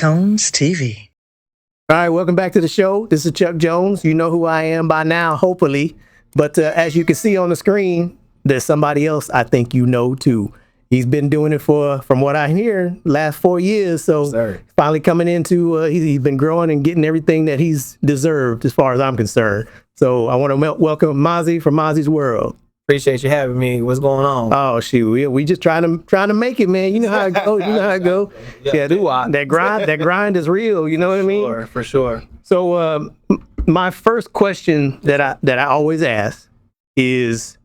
BlaakTones TV. All right, welcome back to the show. This is Chuck Jones. You know who I am by now, hopefully. But as you can see on the screen, there's somebody else I think you know too. He's been doing it for, from what I hear, last 4 years. So finally coming into, he's been growing and getting everything that he's deserved as far as I'm concerned. So I want to welcome Mazi from Mazi's World. Appreciate you having me. What's going on? Oh shoot, we just trying to make it, man. You know how it goes. You know how it goes. Yeah, that grind is real. You know what I mean? For sure. So my first question that I always ask is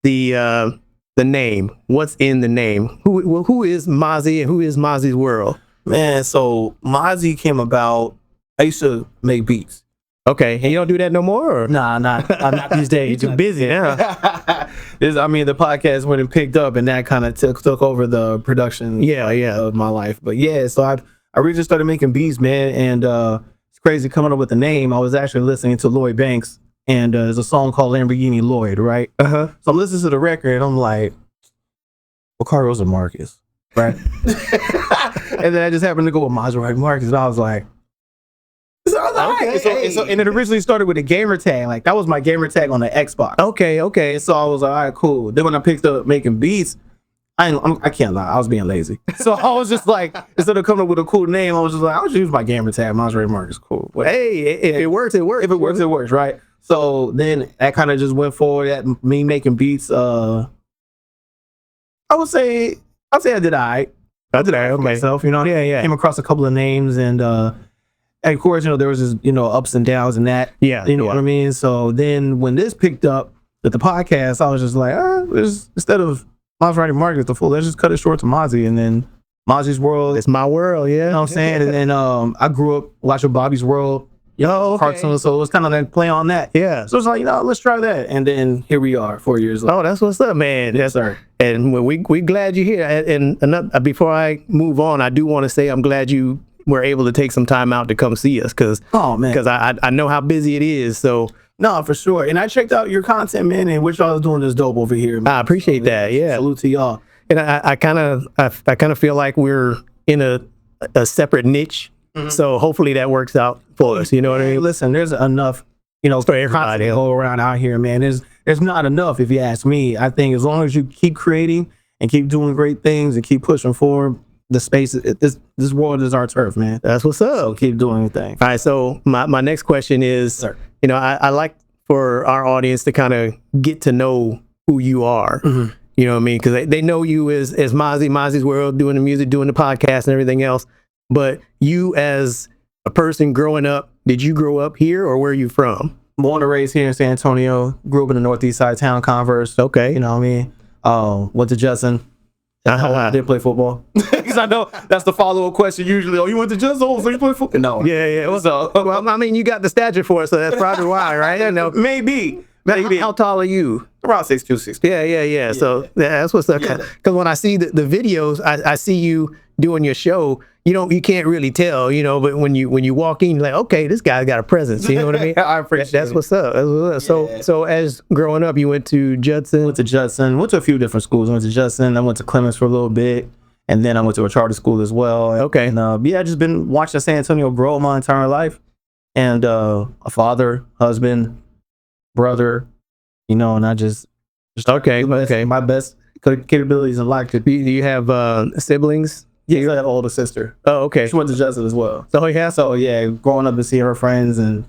the name. What's in the name? Who is Mazi and who is Mazi's World? Man, so Mazi came about. I used to make beats. Okay, and you don't do that no more? Or? Nah, not these days. You're too busy now. The podcast went and picked up, and that kind of took over the production of my life. But yeah, so I really just started making beats, man, and it's crazy coming up with the name. I was actually listening to Lloyd Banks, and there's a song called Lamborghini Lloyd, right? So I'm listening to the record, and I'm like, what car was it, Marcus? Right? And then I just happened to go with Maserati Marcus, and I was like, and it originally started with a gamer tag. Like, that was my gamer tag on the Xbox. Okay. And so I was like, all right, cool. Then when I picked up making beats, I can't lie, I was being lazy. So I was just like, instead of coming up with a cool name, I was just like, I'll just use my gamer tag. Maserati Marcus, cool. But hey, if it works, it works. If it works, it works, right? So then that kind of just went forward at me making beats. I would say I did all right. I did all right myself, you know. Yeah. Came across a couple of names, and of course, you know, there was just, you know, ups and downs and that. You know what I mean? So then when this picked up with the podcast, I was just like, instead of Maserati Marcus, let's just cut it short to Mazi, and then Mazi's World. It's my world, yeah. You know what I'm saying? And then I grew up watching Bobby's World, cartoon, so it was kind of like play on that. Yeah. So it's like, let's try that. And then here we are 4 years later. Oh, that's what's up, man. Yes, sir. And we glad you're here. And before I move on, I do want to say I'm glad you were able to take some time out to come see us, because I know how busy it is. So no, for sure. And I checked out your content, man, and what y'all is doing is dope over here, man. I appreciate that. Yeah, salute to y'all. And I kind of feel like we're in a separate niche. So hopefully that works out for us. You know what I mean? Listen, there's enough, you know, for everybody to go around out here, man. There's not enough, if you ask me. I think as long as you keep creating and keep doing great things and keep pushing forward, the space, this world is our turf, man. That's what's up. So keep doing your thing. All right. So my next question is, you know, I like for our audience to kind of get to know who you are. You know what I mean? Because they know you as Mazi's World, doing the music, doing the podcast and everything else. But you as a person growing up, did you grow up here or where are you from? Born and raised here in San Antonio. Grew up in the northeast side town, Converse. Okay. You know what I mean? Went to Judson. I didn't play football. Because I know that's the follow-up question usually. Oh, you went to Judson, so you play football? No. Yeah. Well, I mean, you got the stature for it, so that's probably why, right? I know. Maybe. How tall are you? Around 6'2", 6'3". Yeah. So that's what's up. Because when I see the videos, I see you doing your show. You can't really tell, you know, but when you walk in, you're like, okay, this guy's got a presence. You know what I mean? I appreciate that's what's up. So as growing up, you went to Judson? Went to a few different schools. I went to Judson. I went to Clemens for a little bit. And then I went to a charter school as well. Okay. And I just been watching San Antonio grow my entire life. And a father, husband, brother, you know, and I just my best capabilities in life. Do you have siblings? Yeah, I have an older sister. Oh, okay. She went to Judson as well. So yeah, growing up and seeing her friends, and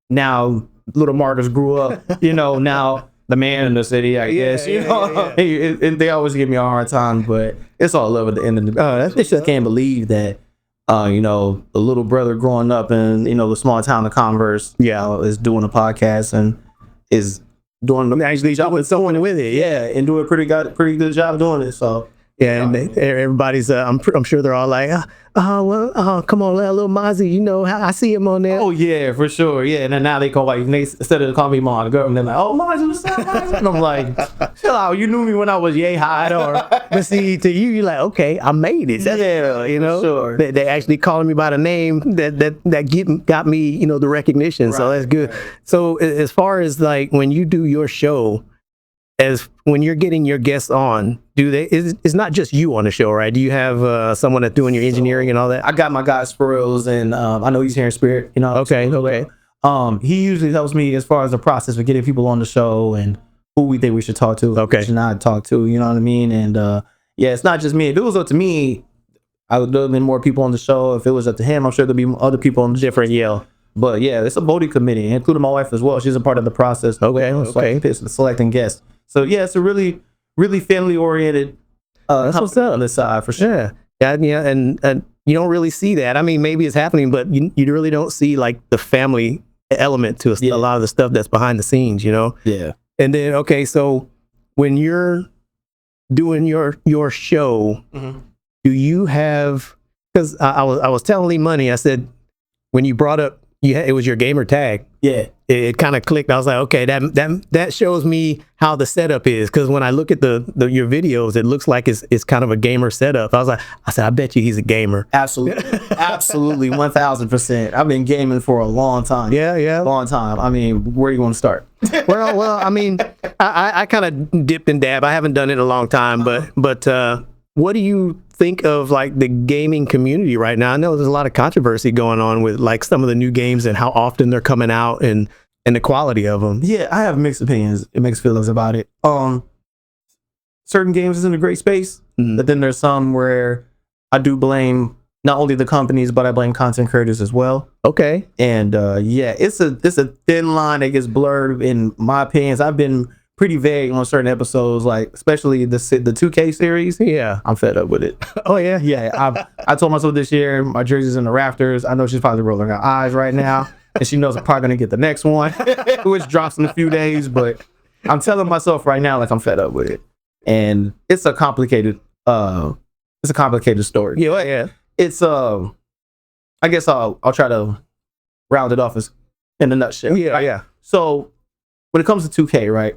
now little Marcus grew up, you know, now the man in the city, I guess. You know, they always give me a hard time, but it's all love at the end of the day. I just can't believe that, you know, the little brother growing up in, you know, the small town of Converse, is doing a podcast and is doing actually job with someone with it. Yeah, and doing a pretty good job doing it. So. Yeah, and everybody's. I'm sure they're all like, come on, little Mazi. You know, I see him on there. Oh yeah, for sure. Yeah, and then now they call instead of calling me Mom, the girl, they're like, oh Mazi, what's up, Mazi? And I'm like, chill out. You knew me when I was yay high, but see, to you, you're like, okay, I made it. You know, sure. They actually calling me by the name that got me, you know, the recognition. Right, so that's good. Right. So as far as like when you do your show, as when you're getting your guests on, it's not just you on the show, right? Do you have someone that's doing your engineering and all that? I got my guy Skrillz, and I know he's here in spirit. You know. Okay. He usually helps me as far as the process of getting people on the show and who we think we should talk to, okay, who should not talk to. You know what I mean? And yeah, it's not just me. If it was up to me, I would have been more people on the show. If it was up to him, I'm sure there'd be other people on the different yell. But yeah, it's a voting committee, including my wife as well. She's a part of the process. Okay. Selecting guests. So yeah, it's a really, really family oriented. That's what's up on this side for sure. Yeah, and you don't really see that. I mean, maybe it's happening, but you really don't see like the family element to a lot of the stuff that's behind the scenes. You know. Yeah. And then okay, so when you're doing your show, do you have? Because I was telling Lee Money, I said when you brought up it was your gamer tag. Yeah. It kind of clicked. I was like, okay, that shows me how the setup is. Because when I look at your videos, it looks like it's kind of a gamer setup. I said, I bet you he's a gamer. Absolutely, 1000%. I've been gaming for a long time. Yeah, long time. I mean, where you want to start? well, I mean, I kind of dipped and dab. I haven't done it in a long time, but what do you think of like the gaming community right now? I know there's a lot of controversy going on with like some of the new games and how often they're coming out and the quality of them. Yeah, I have mixed opinions and mixed feelings about it. Certain games is in a great space, but then there's some where I do blame not only the companies, but I blame content creators as well. Okay. And yeah, it's a thin line that gets blurred in my opinions. I've been pretty vague on certain episodes, like especially the 2K series. Yeah, I'm fed up with it. Oh yeah. I told myself this year my jersey's in the rafters. I know she's probably rolling her eyes right now, and she knows I'm probably gonna get the next one, which drops in a few days. But I'm telling myself right now, like I'm fed up with it, and it's a complicated story. Yeah. It's I guess I'll try to round it off as in a nutshell. Yeah. So when it comes to 2K, right?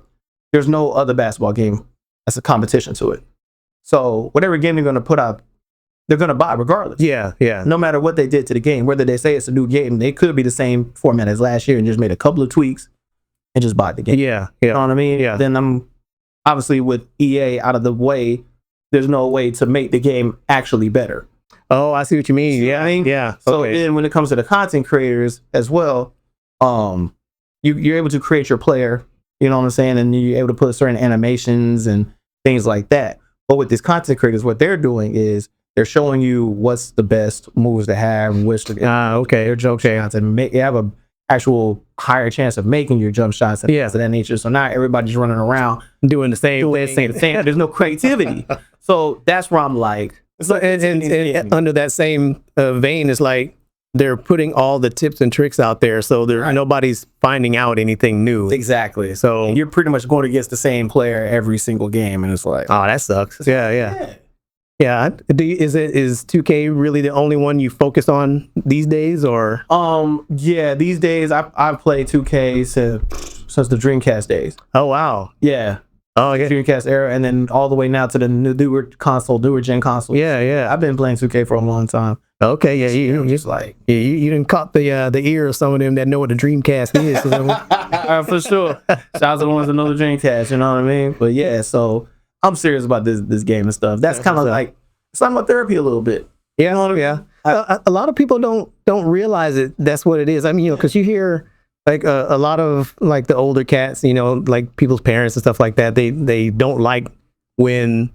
There's no other basketball game that's a competition to it. So whatever game they're going to put out, they're going to buy regardless. Yeah. No matter what they did to the game, whether they say it's a new game, they could be the same format as last year and just made a couple of tweaks and just bought the game. Yeah. You know what I mean? Yeah. Then I'm obviously with EA out of the way, there's no way to make the game actually better. Oh, I see what you mean. Yeah. I mean? Yeah. So okay. then when it comes to the content creators as well, you're able to create your player, you know what I'm saying? And you're able to put certain animations and things like that. But with these content creators, what they're doing is they're showing you what's the best moves to have, okay, your jump shots, and you have a actual higher chance of making your jump shots and things of that nature. So not everybody's running around doing the same thing. There's no creativity. So that's where I'm like. So and under that same vein, it's like they're putting all the tips and tricks out there, so nobody's finding out anything new. Exactly. So you're pretty much going against the same player every single game, and it's like, oh, that sucks. Yeah. Is 2K really the only one you focus on these days, or? Yeah, these days I've played 2K since the Dreamcast days. Oh wow. Yeah. Oh, yeah. Dreamcast era, and then all the way now to the newer gen console. Yeah. I've been playing 2K for a long time. Okay, yeah, you didn't caught the ear of some of them that know what the Dreamcast is. For sure. Shout out to the ones that know the Dreamcast, you know what I mean? But yeah, so I'm serious about this game and stuff. That's kind of like it's like my therapy a little bit. Yeah, you know what I mean? A lot of people don't realize it. That's what it is. I mean, because you hear like a lot of like the older cats, like people's parents and stuff like that. They don't like when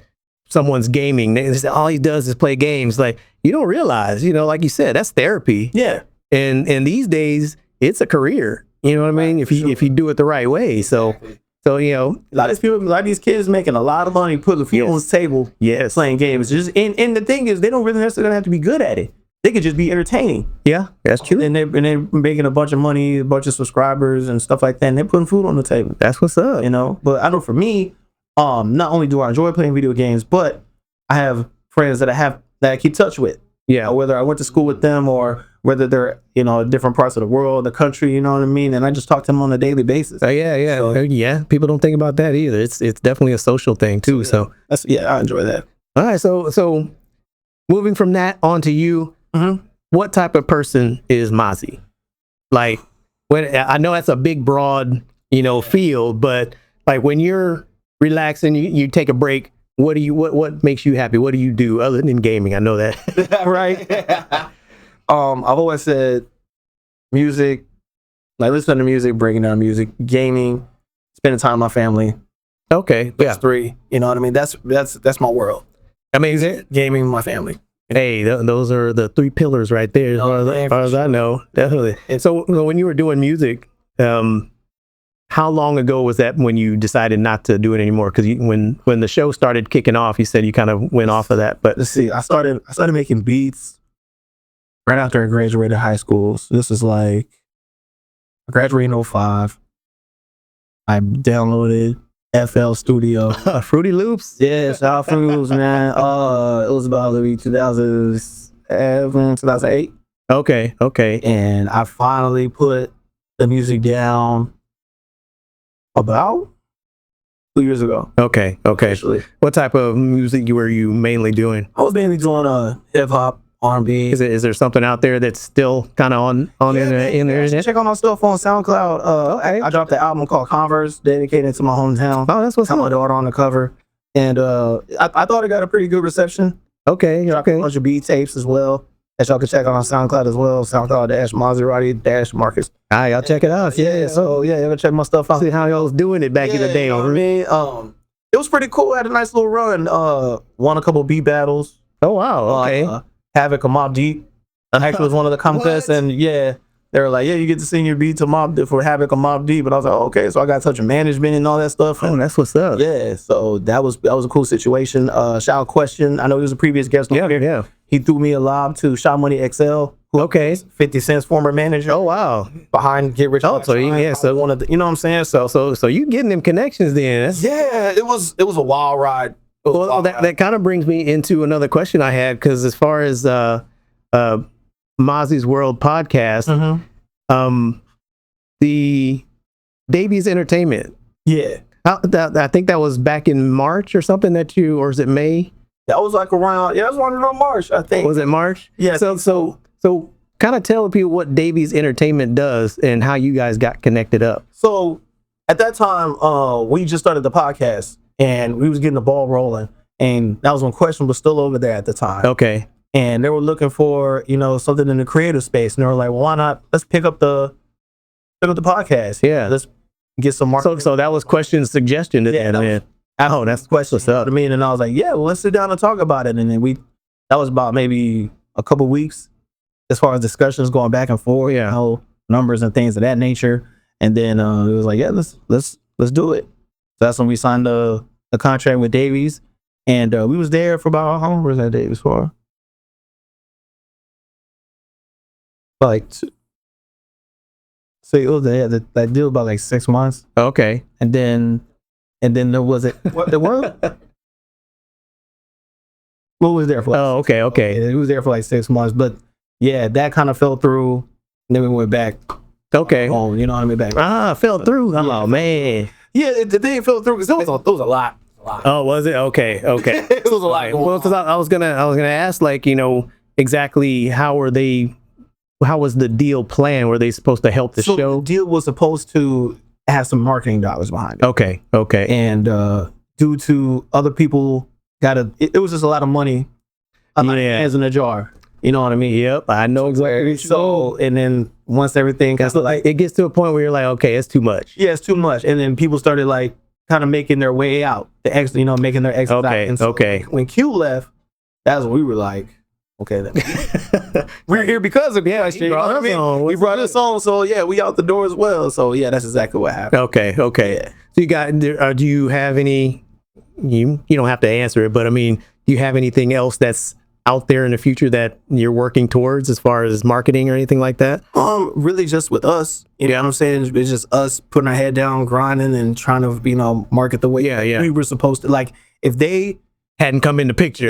someone's gaming. They say all he does is play games. Like you don't realize, like you said, that's therapy. Yeah. And these days it's a career. You know what I mean? If you do it the right way. Exactly. So a lot of these kids making a lot of money, putting food on the table, playing games. And the thing is, they don't really necessarily have to be good at it. They could just be entertaining. Yeah, that's true. And they're making a bunch of money, a bunch of subscribers and stuff like that. And they're putting food on the table. That's what's up. But I know for me, not only do I enjoy playing video games, but I have friends that I keep touch with. Yeah. Whether I went to school with them or whether they're, different parts of the world, the country, you know what I mean? And I just talk to them on a daily basis. Yeah. So, people don't think about that either. It's definitely a social thing too. So I enjoy that. All right. So moving from that on to you, what type of person is Mazi? Like, when I know that's a big, broad, field, but like when you're relaxing, you take a break. What makes you happy? What do you do other than gaming? I know that. Right. I've always said music, like listening to music, breaking down music, gaming, spending time with my family. Okay. Those three. You know what I mean? That's my world. Amazing. Gaming, my family. Hey, those are the three pillars right there, as far as I know. Definitely. And so when you were doing music, how long ago was that when you decided not to do it anymore? Because when the show started kicking off, you said you kind of went off of that. But let's see, I started making beats right after I graduated high school. So this is like I graduated in 05. I downloaded FL Studio. Fruity Loops? Yeah, shout out Fruity Loops, man. It was about maybe 2007, 2008. Okay. And I finally put the music down about 2 years ago. Okay. Officially. What type of music were you mainly doing? I was mainly doing hip hop, R&B. Is there something out there that's still kind of on the internet? Check out my stuff on SoundCloud. I dropped an album called Converse, dedicated to my hometown. Oh, that's what's up. My daughter on the cover, and I thought it got a pretty good reception. Okay. A bunch of beat tapes as well that y'all can check out on SoundCloud as well. SoundCloud-Maserati Marcus. All right, I'll check it out. Yeah, so yeah, you can check my stuff out. See how y'all was doing it back in the day. You know what I mean? It was pretty cool. I had a nice little run. Won a couple beat battles. Oh wow. Okay. Havoc and Mobb Deep. Actually was one of the contests, and yeah, they were like, yeah, you get to sing your beat to for Havoc and Mobb Deep. But I was like, oh, okay, so I got in touch with management and all that stuff. Oh, that's what's up. Yeah, so that was a cool situation. Shout out Question. I know he was a previous guest. Yeah. He threw me a lob to Shot Money XL. Okay. 50 Cent's former manager. Oh wow. Behind Get Rich. Oh, so yeah, so one of the, you know what I'm saying? So you getting them connections then? Yeah, it was a wild ride. Well, that kind of brings me into another question I had, because as far as Mazi's World podcast, the Davies Entertainment. Yeah. I think that was back in March or something or is it May? That was like around March, I think. Was it March? Yeah. So kind of tell people what Davies Entertainment does and how you guys got connected up. So at that time, we just started the podcast and we was getting the ball rolling, and that was when Question was still over there at the time. Okay. And they were looking for, something in the creative space, and they were like, well, why not? Let's pick up the podcast. Yeah. Let's get some marketing. So that was Question's suggestion to that, man. Oh, that's what's up. I mean, and I was like, yeah, well, let's sit down and talk about it. And then that was about maybe a couple weeks as far as discussions going back and forth, numbers and things of that nature. And then it was like, yeah, let's do it. So that's when we signed the contract with Davies, and we was there for about, how long was that Davies for? Like so it was that deal about like 6 months. Okay. And then there was what was there for? Oh, okay. It was there for like 6 months, but yeah, that kind of fell through. And then we went back. Okay. Oh, you know what I mean? Back. Fell through. Oh man. Yeah, it didn't fall through because there was a lot. Oh, was it? Okay. It was a lot. Well, because I was gonna ask, like, exactly how was the deal planned? Were they supposed to help the show? The deal was supposed to have some marketing dollars behind it. Okay. And due to other people it was just a lot of money. Hands in a jar. You know what I mean? Yep, I know exactly. So, and then once everything it gets to a point where you're like, okay, it's too much. Yeah, it's too much. And then people started like kind of making their way out, making their exit. Okay. And so when Q left, that's when we were like, okay, we're here because of you. We brought us on, so yeah, we out the door as well. So yeah, that's exactly what happened. Okay. Yeah. So do you have any? You don't have to answer it, but I mean, do you have anything else that's out there in the future that you're working towards as far as marketing or anything like that? Really just with us. You know what I'm saying? It's just us putting our head down, grinding, and trying to, market the way we were supposed to. Like, if they hadn't come in the picture,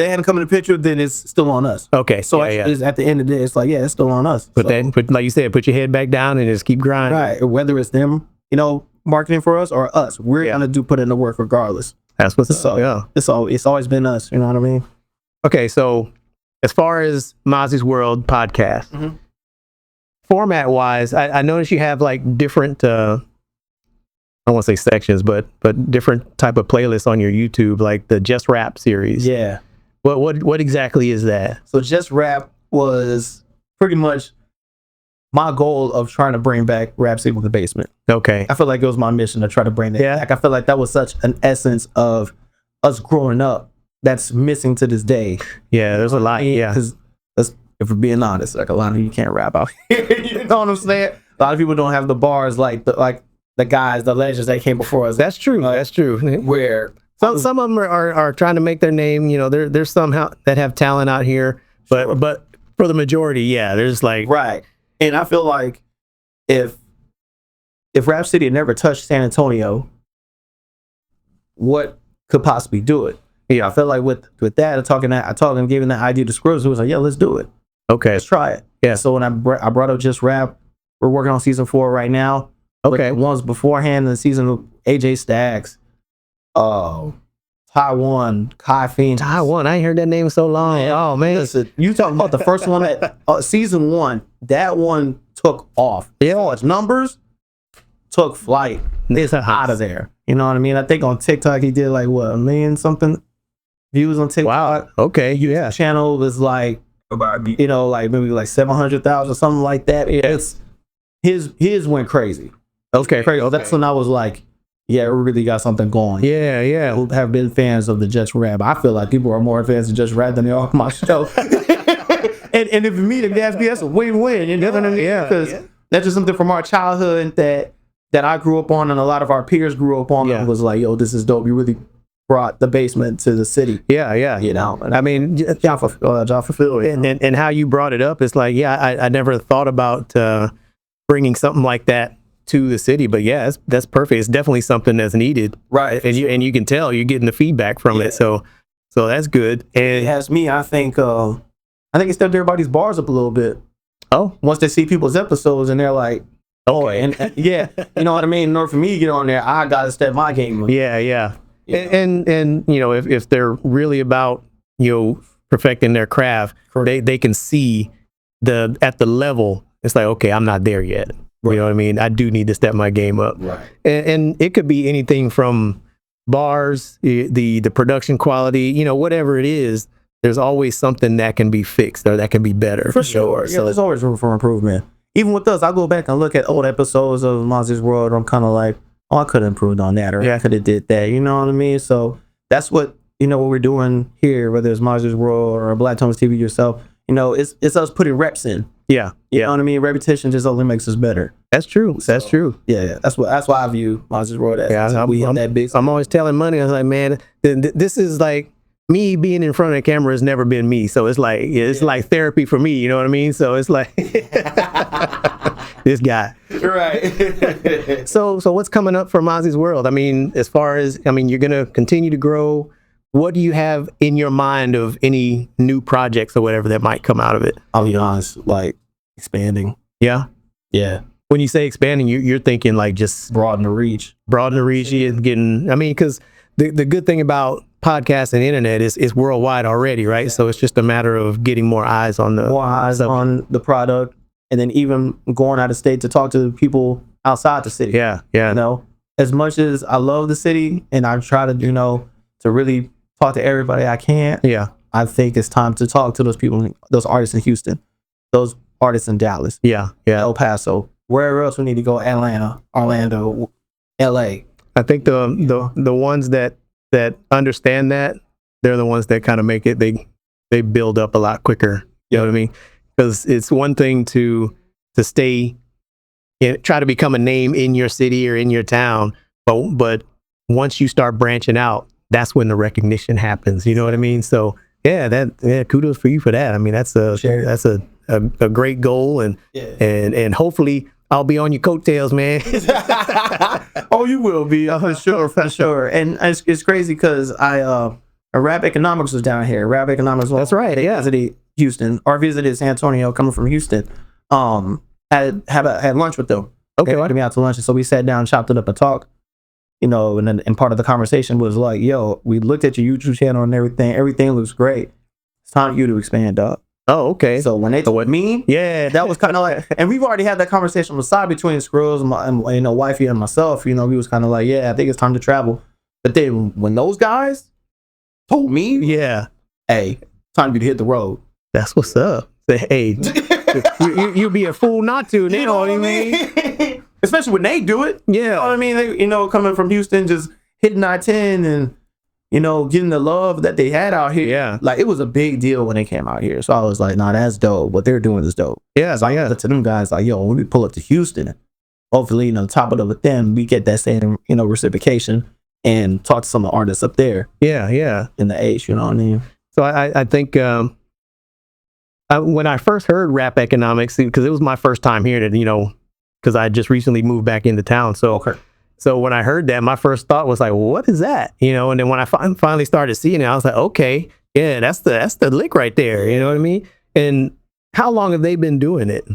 then it's still on us. Okay. So it's, at the end of the day, it's like, yeah, it's still on us. But like you said, put your head back down and just keep grinding. Right. Whether it's them, marketing for us or us, we're gonna put in the work regardless. That's what's up. Yeah. It's always been us. You know what I mean? Okay. So as far as Mazi's World podcast, format wise, I noticed you have like different I won't say sections, but different type of playlists on your YouTube, like the Just Rap series. Yeah. What exactly is that? So Just Rap was pretty much my goal of trying to bring back Rap City with the Basement. Okay. I feel like it was my mission to try to bring that back. I feel like that was such an essence of us growing up that's missing to this day. Yeah, there's a lot. Yeah. Because if we're being honest, like a lot of you can't rap out here. You know what I'm saying? A lot of people don't have the bars like the guys, the legends that came before us. That's true. That's true. Where some of them are trying to make their name. You know, there's some that have talent out here, but for the majority, yeah, there's like right. And I feel like if Rap City had never touched San Antonio, what could possibly do it? Yeah, I feel like with that, I told him, giving that idea to Skrillz, who was like, yeah, let's do it. Okay, let's try it. Yeah. So when I brought up Just Rap, we're working on season 4 right now. Okay. The ones beforehand, the season of AJ Stacks, Taiwan, Kai Fiend. Taiwan, I ain't heard that name in so long. Man. Oh man, listen, you talking about the first one that season 1? That one took off. Yeah, its numbers took flight. It's out of there. You know what I mean? I think on TikTok he did like what, 1 million something views on TikTok. Wow. Okay. Yeah. Channel was like, you know, like maybe like 700,000 or something like that. Yeah. It's his went crazy. Okay. Crazy. That's when I was like, yeah, we really got something going. Yeah, yeah. Who have been fans of the Just Rap. I feel like people are more fans of Just Rap than they are of my show. and if you meet him, that's a win-win. You know what I mean? Yeah. Because that's just something from our childhood that I grew up on and a lot of our peers grew up on. Yeah. And was like, yo, this is dope. You really brought the Basement to the city. Yeah, yeah. You know, I mean, y'all fulfill it. And how you brought it up, it's like, yeah, I never thought about bringing something like that to the city, but yeah, that's perfect. It's definitely something that's needed, right? And you can tell you're getting the feedback from it, so that's good. And it has me. I think it stepped everybody's bars up a little bit. Oh, once they see people's episodes and they're like, oh, and yeah, you know what I mean. In order for me to get on there, I gotta step my game up. Yeah, yeah. You know? And you know, if they're really about perfecting their craft, they can see at the level. It's like, okay, I'm not there yet. Right. You know what I mean? I do need to step my game up. Right. And it could be anything from bars, the production quality, whatever it is, there's always something that can be fixed or that can be better. For sure. Yeah, so there's always room for improvement. Even with us, I go back and look at old episodes of Mazis World. I'm kind of like, oh, I could have improved on that, or I could have did that. You know what I mean? So that's what, what we're doing here, whether it's Mazis World or BlaakTones TV yourself, it's us putting reps in. Yeah. You know what I mean? Repetition just only makes us better. That's true. That's true. Yeah. That's why I view Mazis World as. Yeah, I'm always telling Money, I was like, man, this is like me being in front of the camera has never been me. So it's like, like therapy for me. You know what I mean? So it's like this guy. Right. So what's coming up for Mazis World? I mean, as far as, you're going to continue to grow. What do you have in your mind of any new projects or whatever that might come out of it? I'll be honest, like expanding. Yeah. Yeah. When you say expanding, you're thinking like just broaden the reach. And getting, because the good thing about podcasts and internet is worldwide already, right? Yeah. So it's just a matter of getting more eyes on on the product, and then even going out of state to talk to people outside the city. Yeah. Yeah. As much as I love the city and I try to, to really talk to everybody I can. Yeah. I think it's time to talk to those people, those artists in Houston, those artists in Dallas. Yeah. Yeah. El Paso, wherever else we need to go, Atlanta, Orlando, LA. I think the ones that understand that, they're the ones that kind of make it, they build up a lot quicker. You know what I mean? Because it's one thing to stay, try to become a name in your city or in your town, but once you start branching out, that's when the recognition happens. You know what I mean? So kudos for you for that. I mean, that's a great goal, and hopefully I'll be on your coattails, man. Oh, you will be, for sure. And it's crazy because Rapp Economics was down here. Rapp Economics. That's right. Yeah. Visited Houston, or visited San Antonio, coming from Houston. Had lunch with them. Okay. They invited me out to lunch, and so we sat down, chopped it up, and talked. And part of the conversation was like, yo, we looked at your YouTube channel and everything. Everything looks great. It's time for you to expand up. Oh, okay. So when they told me, yeah, that was kind of like, and we've already had that conversation on the side between Skrillz and wifey and myself. You know, we was kind of like, yeah, I think it's time to travel. But then when those guys told me, yeah, hey, time to hit the road. That's what's up. Say, hey, you'd be a fool not to. You know what I mean? Especially when they do it. Yeah. You know what I mean? They, you know, coming from Houston, just hitting I-10 and, you know, getting the love that they had out here. Yeah. Like, it was a big deal when they came out here. So I was like, nah, that's dope. What they're doing is dope. Yeah. So I said to them guys, like, yo, when we pull up to Houston, hopefully, you know, top it up with them, we get that same, you know, reciprocation and talk to some of the artists up there. Yeah. Yeah. In the H, you know what I mean? So I think when I first heard rap economics, because it was my first time hearing it, you know, because I just recently moved back into town. So, so when I heard that, my first thought was like, well, what is that? You know, and then when I finally started seeing it, I was like, okay, yeah, that's the lick right there. You know what I mean? And how long have they been doing it?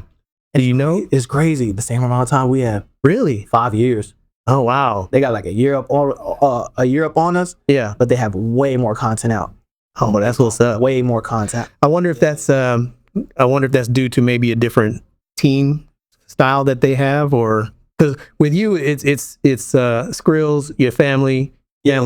Do you know? It's crazy. The same amount of time we have. Really? 5 years. Oh, wow. They got like a year up on us. Yeah. But they have way more content out. Oh, well, that's what's up. Way more content. I wonder if that's due to maybe a different team style that they have, or because with you it's Skrillz, your family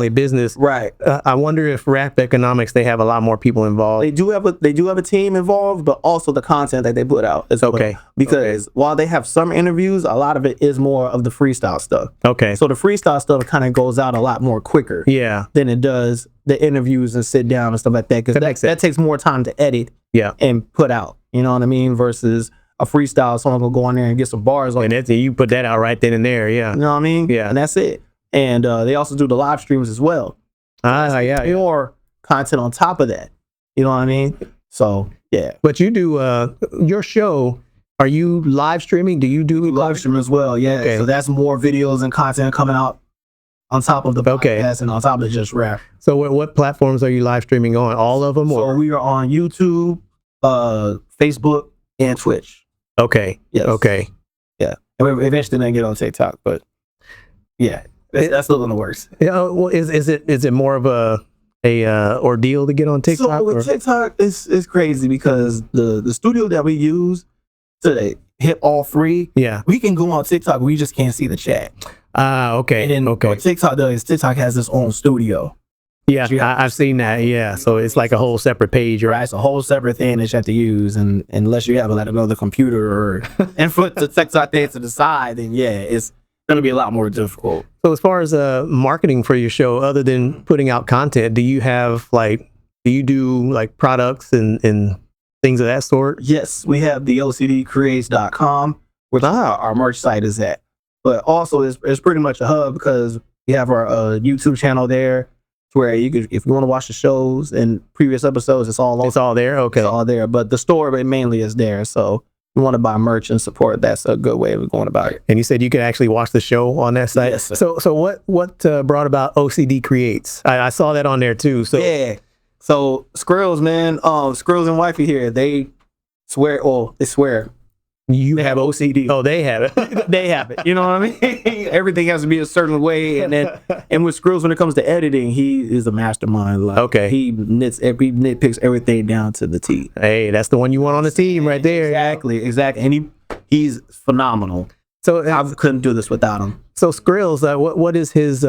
business, right? I wonder if rap economics, they have a lot more people involved. They do have a team involved, but also the content that they put out is okay. Because while they have some interviews, a lot of it is more of the freestyle stuff. Okay. So the freestyle stuff kind of goes out a lot more quicker. Yeah. Than it does the interviews and sit down and stuff like that, because that takes more time to edit. Yeah. And put out. You know what I mean? Versus a freestyle, someone will go on there and get some bars on. And you put that out right then and there. Yeah. You know what I mean? Yeah. And that's it. And they also do the live streams as well. Yeah. More content on top of that. You know what I mean? So yeah. But you do your show. Are you live streaming? Do you do live stream as well? Yeah. Okay. So that's more videos and content coming out on top of the podcast and on top of just rap. So what platforms are you live streaming on? All of them? So we are on YouTube, Facebook, and Twitch. Okay. Yes. Okay. Yeah. And we're eventually gonna get on TikTok, but yeah, that's still in the works. Yeah. Well, is it more of a ordeal to get on TikTok? So with TikTok, it's crazy because the studio that we use to hit all three, yeah, we can go on TikTok, we just can't see the chat. Okay. And then what TikTok does, TikTok has its own studio. Yeah, I've seen that. Yeah, so it's like a whole separate page, right? It's a whole separate thing that you have to use, and unless you have like another computer or and flip the TikTok thing to the side, then yeah, it's gonna be a lot more difficult. So as far as marketing for your show, other than putting out content, do you do like products and things of that sort? Yes, we have the OCDCreates.com, which our merch site is at. But also, it's pretty much a hub because we have our YouTube channel there, where you could, if you want to watch the shows and previous episodes, it's all there. Okay, it's all there. But the store mainly is there. So if you want to buy merch and support, that's a good way of going about it. And you said you could actually watch the show on that site. Yes. So what brought about OCDCreates? I saw that on there too. So yeah. So Skrillz, man, Skrillz and wifey here, they swear. You have OCD. Oh, they have it. They have it. You know what I mean? Everything has to be a certain way. And with Skrillz, when it comes to editing, he is a mastermind. Like, okay. He nitpicks everything down to the T. Hey, that's the one you want on the team right there. Exactly. And he's phenomenal. So I couldn't do this without him. So Skrillz, what is his?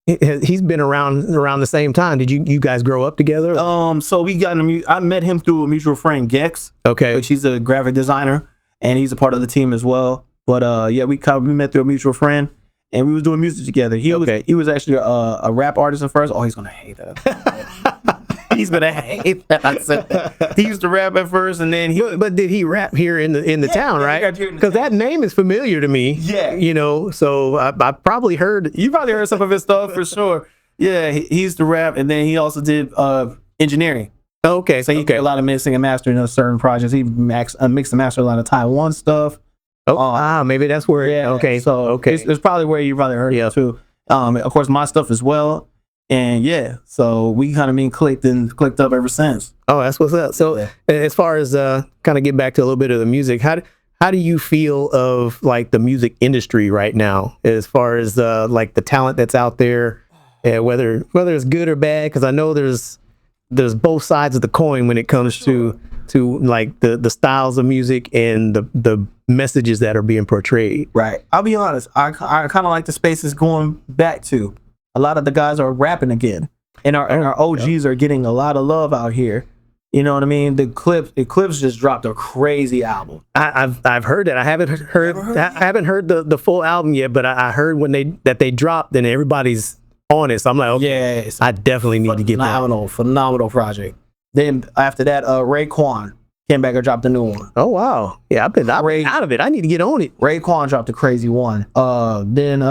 He's been around the same time. Did you guys grow up together? So I met him through a mutual friend, Gex. Okay. Which he's a graphic designer and he's a part of the team as well. But yeah, we met through a mutual friend and we was doing music together. He was actually a rap artist at first. Oh, he's gonna hate that. He's gonna hate that. I said that. He used to rap at first, and then But did he rap here in the town, right? Because that name is familiar to me. Yeah. You know, so I probably heard. You probably heard some of his stuff for sure. Yeah, he used to rap, and then he also did engineering. Okay, So he did a lot of mixing and mastering of certain projects. He mixed and mastered a lot of Taiwan stuff. Maybe that's where. Yeah. Okay. So it's probably where you probably heard it too. Of course, my stuff as well. And yeah, so we kind of been clicked up ever since. Oh, that's what's up. So as far as kind of get back to a little bit of the music, how do you feel of like the music industry right now, as far as like the talent that's out there, whether it's good or bad? Because I know there's there's both sides of the coin when it comes to like the styles of music and the messages that are being portrayed. Right. I'll be honest. I kind of like the spaces going back to. A lot of the guys are rapping again, and our OGs are getting a lot of love out here. You know what I mean? The Clips just dropped a crazy album. I've heard that. I haven't heard the full album yet, but I heard when they dropped and everybody's on it. So I'm like, okay, I definitely need to get that. Phenomenal project. Then after that, Raekwon came back and dropped a new one. Oh wow, yeah, I've been out of it. I need to get on it. Raekwon dropped a crazy one. Then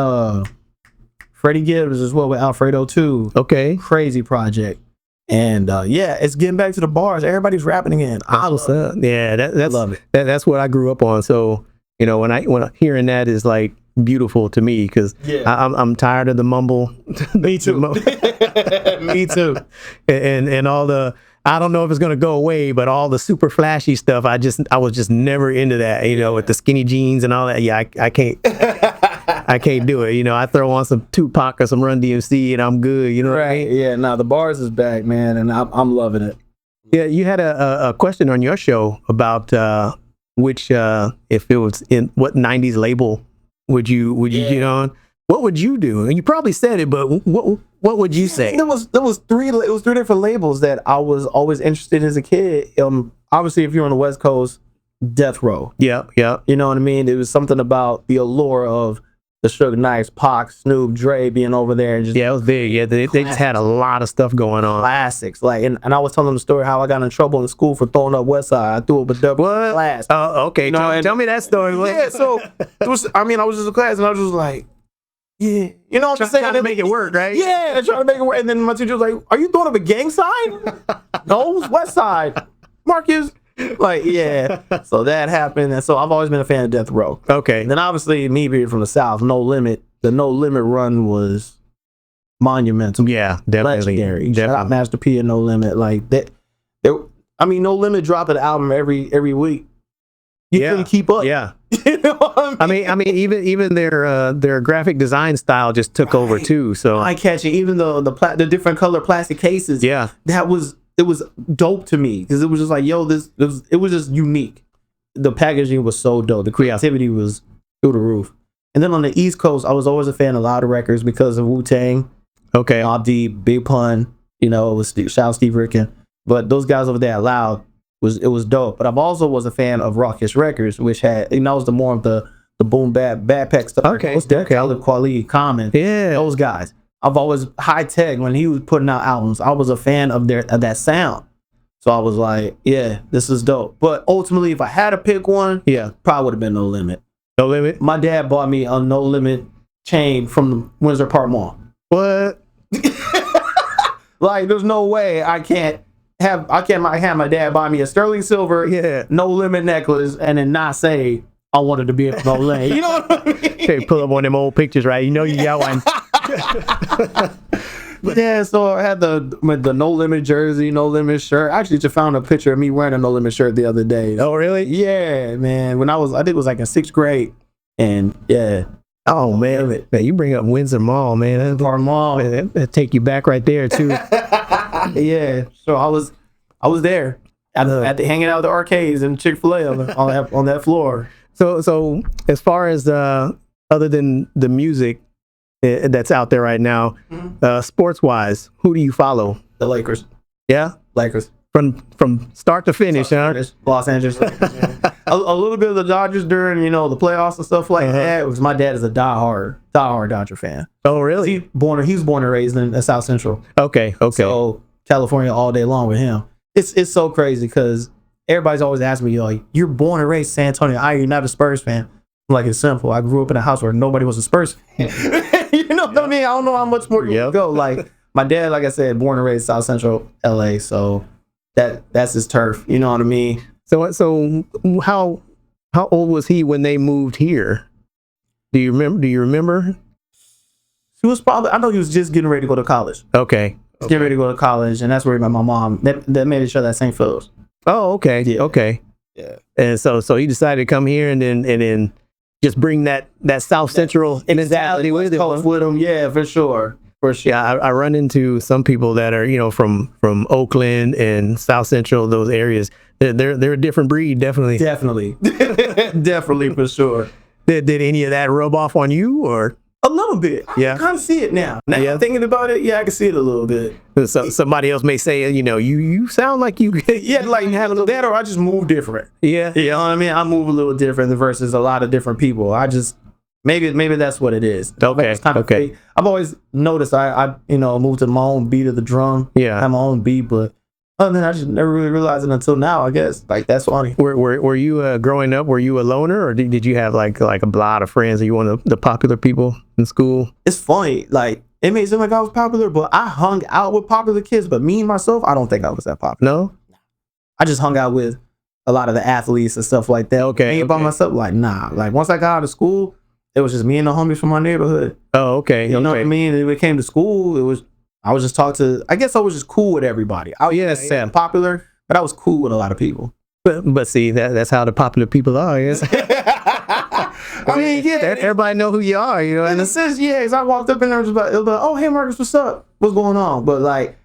Freddie Gibbs as well with Alfredo too. Okay, crazy project. And yeah, it's getting back to the bars. Everybody's rapping again. Yeah, that's love it. That's what I grew up on. So you know, when hearing that is like beautiful to me because I'm tired of the mumble. Me too. Me too. And all the, I don't know if it's gonna go away, but all the super flashy stuff, I was just never into that. You know, with the skinny jeans and all that. Yeah, I can't. I can't do it. You know, I throw on some Tupac or some Run DMC and I'm good. You know, right? Yeah. Now the bars is back, man, and I'm loving it. Yeah, you had a question on your show about which if it was in what 90s label would you get on? What would you do? And you probably said it, but what would you say? There was three different labels that I was always interested in as a kid. Obviously, if you're on the West Coast, Death Row. Yeah. You know what I mean? It was something about the allure of the Suge Knights, Pac, Snoop, Dre being over there. And just it was big. Yeah, they just had a lot of stuff going on. Classics. Like, and I was telling them the story how I got in trouble in school for throwing up West Side. I threw up a double class. Oh, okay. You know, tell me that story. Yeah, so it was, I was just in class and I was just like, yeah. You know what I'm saying? Trying to make it work, right? Yeah, trying to make it work. And then my teacher was like, are you throwing up a gang sign? No, it's West Side. Marcus. Like, yeah. So that happened. And so I've always been a fan of Death Row. Okay. And then obviously me being from the South, No Limit. The No Limit run was monumental. Yeah, definitely. Legendary. Shout out Master P and No Limit. Like that. No Limit dropped an album every week. You couldn't keep up. Yeah. You know what I mean, even their graphic design style just took over too. So I catch it. Even though the different color plastic cases. Yeah. It was dope to me because it was just like, yo, it was just unique. The packaging was so dope. The creativity was through the roof. And then on the East Coast, I was always a fan of Louder Records because of Wu-Tang. Okay. Mobb Deep, Big Pun, you know, it was shout out Steve Rickin. But those guys over there at Loud it was dope. But I've also was a fan of Rawkish Records, which had, you know, was the more of the boom bap backpack stuff. Okay. Talib Kweli, Common. Yeah. Those guys. I've always High Tech when he was putting out albums. I was a fan of that sound. So I was like, yeah, this is dope. But ultimately, if I had to pick one, probably would have been No Limit. No Limit? My dad bought me a No Limit chain from the Windsor Park Mall. What? Like, there's no way I can't have my dad buy me a sterling silver No Limit necklace and then not say I wanted to be a No Limit. You know what I mean? Okay, pull up one of them old pictures, right? You know you got one. But yeah, so I had the No Limit jersey, No Limit shirt. I actually just found a picture of me wearing a No Limit shirt the other day. Oh, really? Yeah, man. When I think it was like in 6th grade. And yeah. Oh, man, you bring up Windsor Mall, man. Park Mall. That take you back right there, too. Yeah. So I was there at the hanging out at the arcades and Chick-fil-A on that floor. So as far as other than the music that's out there right now, sports wise, who do you follow? The Lakers. Yeah, Lakers. From start to finish, huh? Los Angeles Lakers. a little bit of the Dodgers during, you know, the playoffs and stuff like that. Because my dad is a diehard Dodger fan. Oh, really? He was born and raised in South Central. Okay. So California all day long with him. It's so crazy because everybody's always asking me, like, you're born and raised in San Antonio. You're not a Spurs fan. I'm like, it's simple. I grew up in a house where nobody was a Spurs fan. You know what I mean? I don't know how much more you go. Like, my dad, like I said, born and raised South Central LA. So that's his turf. You know what I mean? So how old was he when they moved here? Do you remember? He was probably, I know he was just getting ready to go to college. Okay. Getting ready to go to college, and that's where he met my mom. That made sure that St. Phil's. Oh, okay. Yeah. Okay. Yeah. And so he decided to come here and then just bring that South Central mentality with him. Yeah, for sure. For sure. Yeah, I run into some people that are, from Oakland and South Central, those areas. They're a different breed, definitely. Definitely. Definitely, for sure. Did any of that rub off on you, or? A little bit. Yeah. I kind of see it now. Yeah. Thinking about it, yeah, I can see it a little bit. So, somebody else may say, you sound like you. Yeah, like have a little that, or I just move different. Yeah. You know what I mean? I move a little different versus a lot of different people. I just maybe that's what it is. Okay. Okay. I've always noticed I moved to my own beat of the drum. Yeah. I have my own beat, but other than that, I just never really realized it until now. I guess like that's funny. Were you growing up? Were you a loner, or did you have like a lot of friends? Are you one of the popular people in school? It's funny. Like it may seem like I was popular, but I hung out with popular kids. But me myself, I don't think I was that popular. No. I just hung out with a lot of the athletes and stuff like that. Okay. Me by myself, like nah. Like once I got out of school, it was just me and the homies from my neighborhood. Oh, okay. You know what I mean? And when it came to school, I was just I guess I was just cool with everybody. I was saying popular, but I was cool with a lot of people. But see, that's how the popular people are. Yes. I mean, yeah, everybody know who you are. You know, in a sense, yeah. Because I walked up and it was like, oh, hey, Marcus, what's up? What's going on? But like,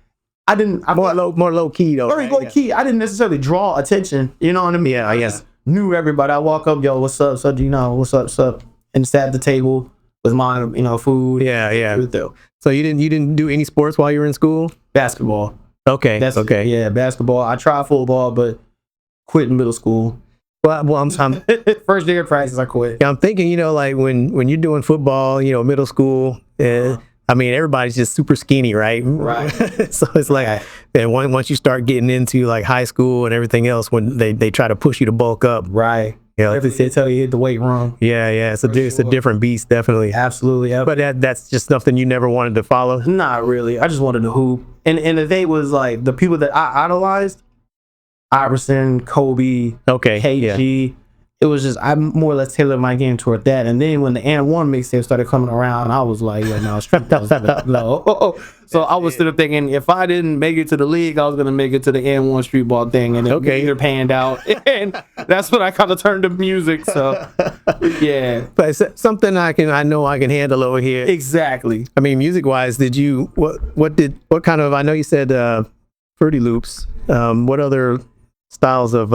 I didn't. More low key though. Very low key. I didn't necessarily draw attention. You know what I mean? Yeah, I just knew everybody. I walk up, yo, what's up? So do you know what's up? What's up? And sat at the table with my, food. Yeah. So you didn't do any sports while you were in school? Basketball. Okay. Okay. Yeah, basketball. I tried football, but quit in middle school. Well, I'm first day of practice, I quit. I'm thinking, like when you're doing football, middle school, I mean, everybody's just super skinny, right? Right. So it's like, and once you start getting into like high school and everything else, when they try to push you to bulk up, right? If they tell you hit the weight room. Yeah. It's a different beast, definitely. Absolutely. But that's just something you never wanted to follow. Not really. I just wanted to hoop, and the day was like the people that I idolized. Iverson, Kobe, KG. Yeah. It was just I more or less tailored my game toward that. And then when the And One mixtape started coming around, I was like, yeah, no, no. So I was still thinking if I didn't make it to the league, I was gonna make it to the And One street ball thing, and it either panned out, and that's when I kind of turned to music. So yeah, but it's something I know I can handle over here. Exactly. I mean, music wise, did you what kind of? I know you said Fruity Loops. What other styles of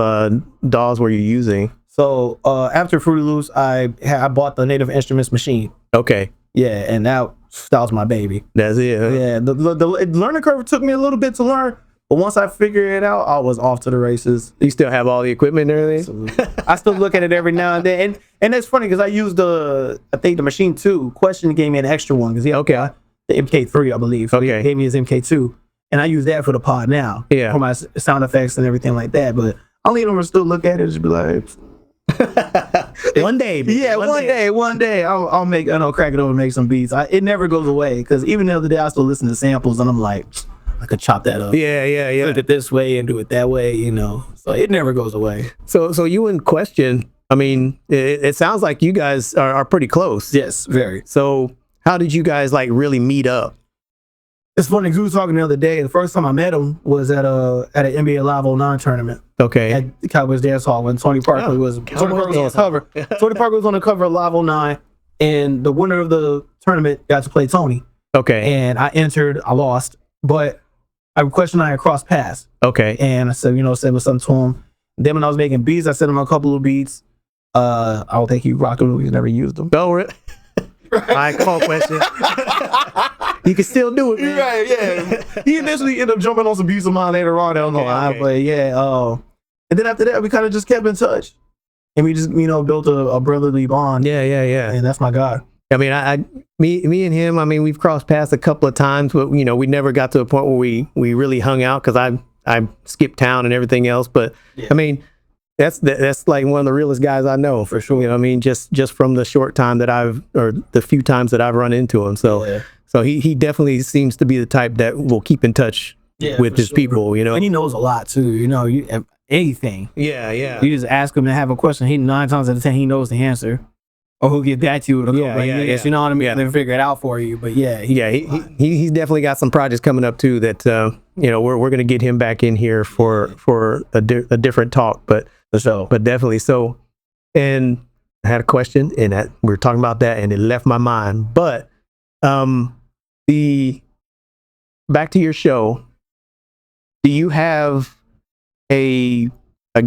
DAWs were you using? So after Fruity Loops, I bought the Native Instruments machine. Okay. Yeah, and that was my baby. That's it. Huh? Yeah, the learning curve took me a little bit to learn, but once I figured it out, I was off to the races. You still have all the equipment and everything? Absolutely. I still look at it every now and then, and it's funny because I used I think the Machine 2. Question gave me an extra one because the MK3, I believe. Okay. He gave me his MK2. And I use that for the pod now. Yeah. For my sound effects and everything like that. But I'll leave them to still look at it and just be like, one day. Baby. Yeah, one day I'll make, crack it over and make some beats. It never goes away because even the other day I still listen to samples and I'm like, I could chop that up. Yeah. Put it this way and do it that way, So it never goes away. So you and Question, I mean, it sounds like you guys are pretty close. Yes, very. So how did you guys like really meet up? It's funny because we were talking the other day. The first time I met him was at an NBA Live 09 tournament. Okay. At the Cowboys Dance Hall when Tony Parker was on the cover. Tony Parker was on the cover of Live 09, and the winner of the tournament got to play Tony. Okay. And I entered. I lost, but Question and I had crossed paths. Okay. And I said, said something to him. Then when I was making beats, I sent him a couple of beats. I don't think he rocked them. He's never used them. No, all right, come on, Question. You can still do it, man. Right, yeah. He initially ended up jumping on some beats of mine later on. I don't know why, but yeah. And then after that, we kind of just kept in touch, and we just built a brotherly bond. Yeah. And that's my guy. I mean, me and him. I mean, we've crossed paths a couple of times, but we never got to a point where we really hung out because I skipped town and everything else. But yeah. I mean, that's like one of the realest guys I know for sure. I mean, just from the short time that or the few times that I've run into him. So. Yeah. So he definitely seems to be the type that will keep in touch with his people, And he knows a lot too, anything. Yeah. You just ask him to have a question. He 9 times out of 10 he knows the answer, or he'll get back to you. Yeah. You know what I mean? Yeah. Then figure it out for you. But he's definitely got some projects coming up too that we're gonna get him back in here for a different talk, but definitely so. And I had a question, and we were talking about that, and it left my mind, but. back to your show, do you have a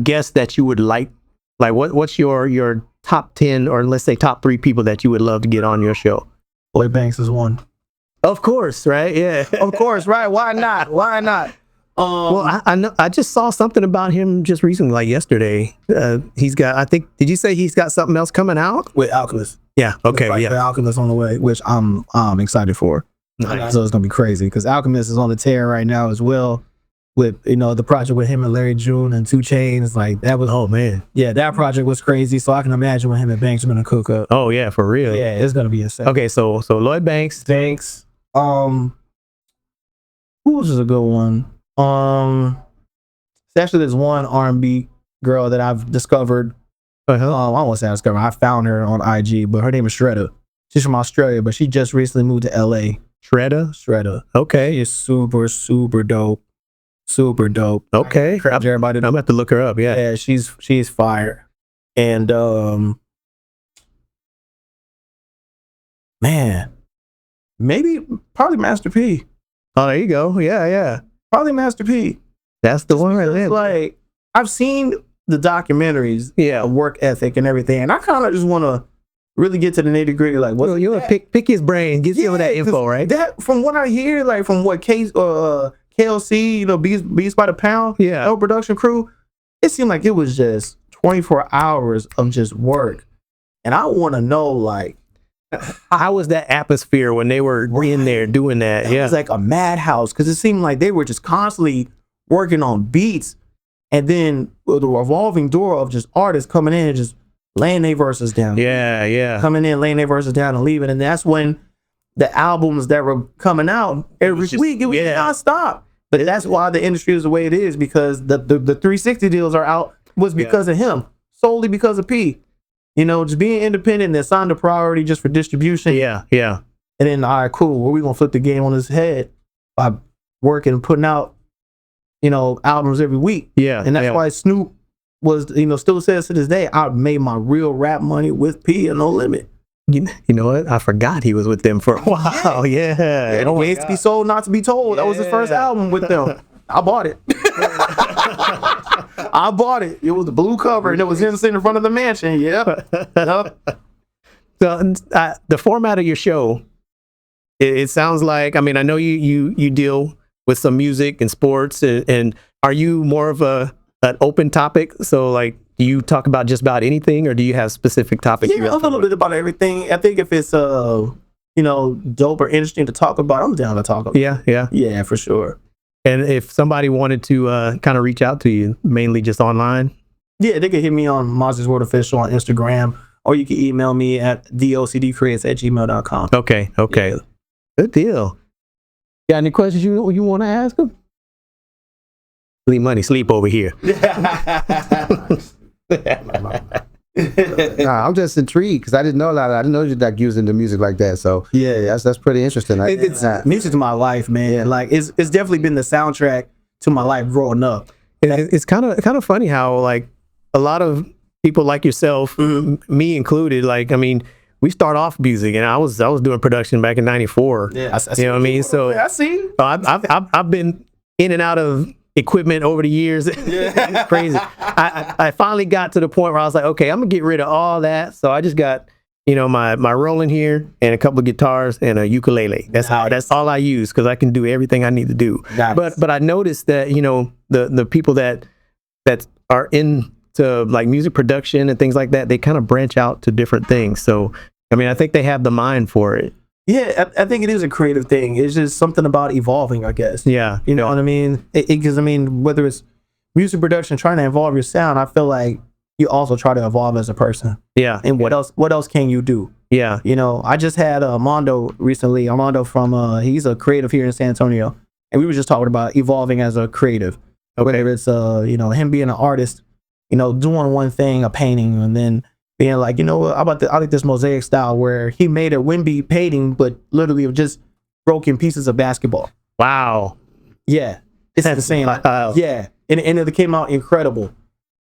guest that you would like what's your top 10 or let's say top 3 people that you would love to get on your show? Lloyd Banks is one. Of course, right? Yeah. Of course, right? Why not? Why not? Well, I know I just saw something about him just recently, like yesterday. He's got, I think, did you say he's got something else coming out with Alchemist? Yeah. Okay. Right, yeah. the Alchemist on the way, which I'm excited for. Nice. So it's gonna be crazy because Alchemist is on the tear right now as well. With the project with him and Larry June and 2 Chainz, like that was, oh man, yeah, that project was crazy. So I can imagine when him and Banks are gonna cook up. Oh yeah, for real. Yeah, it's gonna be insane. Okay, so Lloyd Banks. Who was a good one? Actually, there's one R&B girl that I've discovered. I won't say I discovered. I found her on IG, but her name is Shredda. She's from Australia, but she just recently moved to LA. Shredda. Okay, it's super dope. Super dope. Okay, everybody. I'm gonna have to look her up. Yeah, she's fire. And man, probably Master P. Oh, there you go. Yeah. Probably Master P. That's the one right there. Like, I've seen the documentaries, of work ethic and everything, and I kind of just want to really get to the nitty gritty. Like, what you want to pick his brain, get some of that info, right? That, from what I hear, like from what KLC, Beats by the Pound, El production crew, it seemed like it was just 24 hours of just work, and I want to know, like, how was that atmosphere when they were in there doing that? It was like a madhouse because it seemed like they were just constantly working on beats, and then the revolving door of just artists coming in and just laying their verses down. Yeah. Coming in, laying their verses down and leaving. And that's when the albums that were coming out every week, it was nonstop. But that's why the industry is the way it is, because the 360 deals are out was because of him, solely because of P. Just being independent and assigned a priority just for distribution. Yeah. And then, all right, cool. Well, we're going to flip the game on his head by working and putting out, albums every week. Yeah. And that's why Snoop was, still says to this day, I made my real rap money with P and No Limit. You know what? I forgot he was with them for a while. Yeah. Ways to be sold, not to be told. That was his first album with them. I bought it. I bought it. It was the blue cover and it was in front of the mansion. Yeah. So the format of your show, it sounds like, I mean, I know you deal with some music and sports, and are you more of an open topic? So like, do you talk about just about anything, or do you have specific topics? Yeah, a little bit about everything. I think if it's dope or interesting to talk about, I'm down to talk about. Yeah, for sure. And if somebody wanted to kind of reach out to you, mainly just online? Yeah, they can hit me on Mazis World Official on Instagram, or you can email me at theocdcreates@gmail.com. Okay. Yeah. Good deal. Got any questions you want to ask them? Leave money sleep over here. Nah, I'm just intrigued because I didn't know I didn't know you like using the music like that. So that's pretty interesting. Music's my life, man. Like it's definitely been the soundtrack to my life growing up. It's kind of funny how like a lot of people like yourself, me included, like, I mean, we start off music, and I was doing production back in '94. Yeah, you know what I mean. So I see. I've been in and out of equipment over the years. It's crazy. I finally got to the point where I was like, okay, I'm gonna get rid of all that. So I just got my Roland here and a couple of guitars and a ukulele. That's all I use, because I can do everything I need to do. Nice. But I noticed that the people that are into like music production and things like that, they kind of branch out to different things. So I mean, I think they have the mind for it. Yeah, I think it is a creative thing. It's just something about evolving, I guess. Yeah. You know what I mean? Because, whether it's music production, trying to evolve your sound, I feel like you also try to evolve as a person. Yeah. And what else can you do? Yeah. I just had Armando recently. Armando from, he's a creative here in San Antonio. And we were just talking about evolving as a creative. Okay. Whether it's, him being an artist, doing one thing, a painting, and then being like, I like this mosaic style where he made a Wimby painting, but literally of just broken pieces of basketball. Wow. Yeah. It's insane. Yeah. And it came out incredible.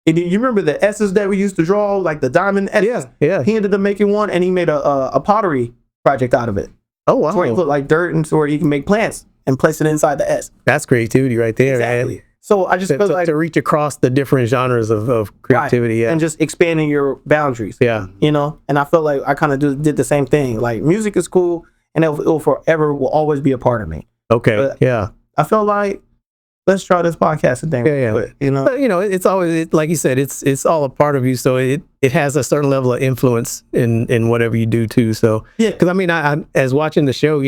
And you remember the S's that we used to draw, like the diamond S? Yeah. He ended up making one, and he made a pottery project out of it. Oh, wow. So where you put like dirt and so where you can make plants and place it inside the S. That's creativity right there, man. So I just feel like to reach across the different genres of creativity, yeah. And just expanding your boundaries. Yeah. You know, and I felt like I kind of did the same thing. Like music is cool and it'll forever will always be a part of me. Okay. But yeah. I felt like let's try this podcasting thing. Yeah. But, you know, but, it's always like you said, it's all a part of you. So it has a certain level of influence in whatever you do too. So yeah, because I mean, I as watching the show,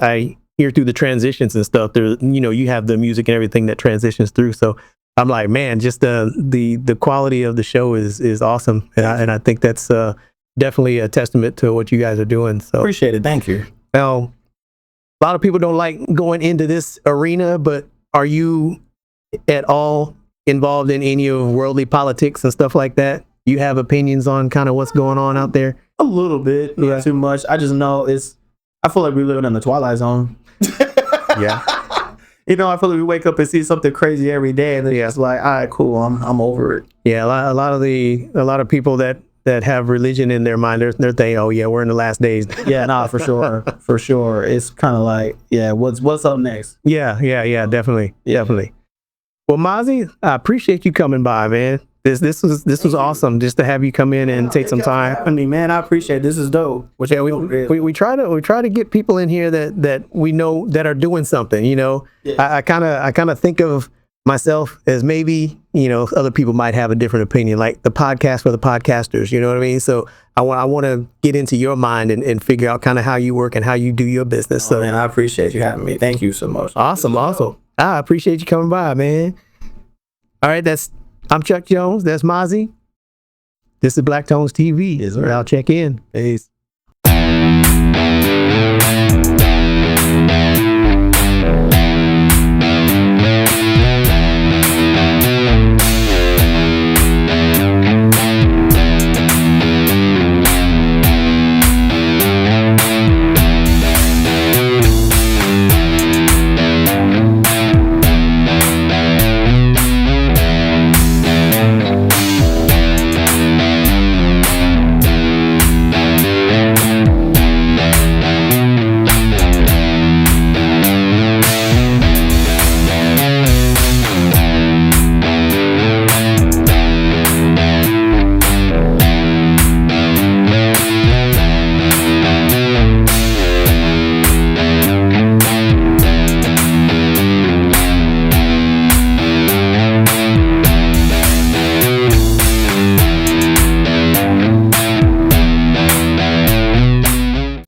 I hear through the transitions and stuff. There, you have the music and everything that transitions through. So I'm like, man, just the quality of the show is awesome, and I think that's definitely a testament to what you guys are doing. So appreciate it. Thank you. Now, a lot of people don't like going into this arena, but are you at all involved in any of worldly politics and stuff like that? You have opinions on kind of what's going on out there? A little bit, not too much. I just know I feel like we're living in the Twilight Zone. Yeah. I feel like we wake up and see something crazy every day, and then it's like, all right, cool, I'm over it. Yeah, a lot of people that have religion in their mind, they're thinking, oh yeah, we're in the last days. Yeah, nah, for sure, for sure. It's kind of like, yeah, what's up next? Yeah, definitely. Well, Mazi, I appreciate you coming by, man. This was awesome just to have you come in and take some time. I mean, man, I appreciate it. This is dope. Yeah, we try to get people in here that we know that are doing something. Yeah. I kind of think of myself as maybe other people might have a different opinion, like the podcast for the podcasters. You know what I mean? So I want to get into your mind and figure out kind of how you work and how you do your business. So man, I appreciate you having me. Thank you so much. Awesome. I appreciate you coming by, man. All right, I'm Chuck Jones. That's Mazi. This is BlaakTones TV. Yes, sir. I'll check in. Peace.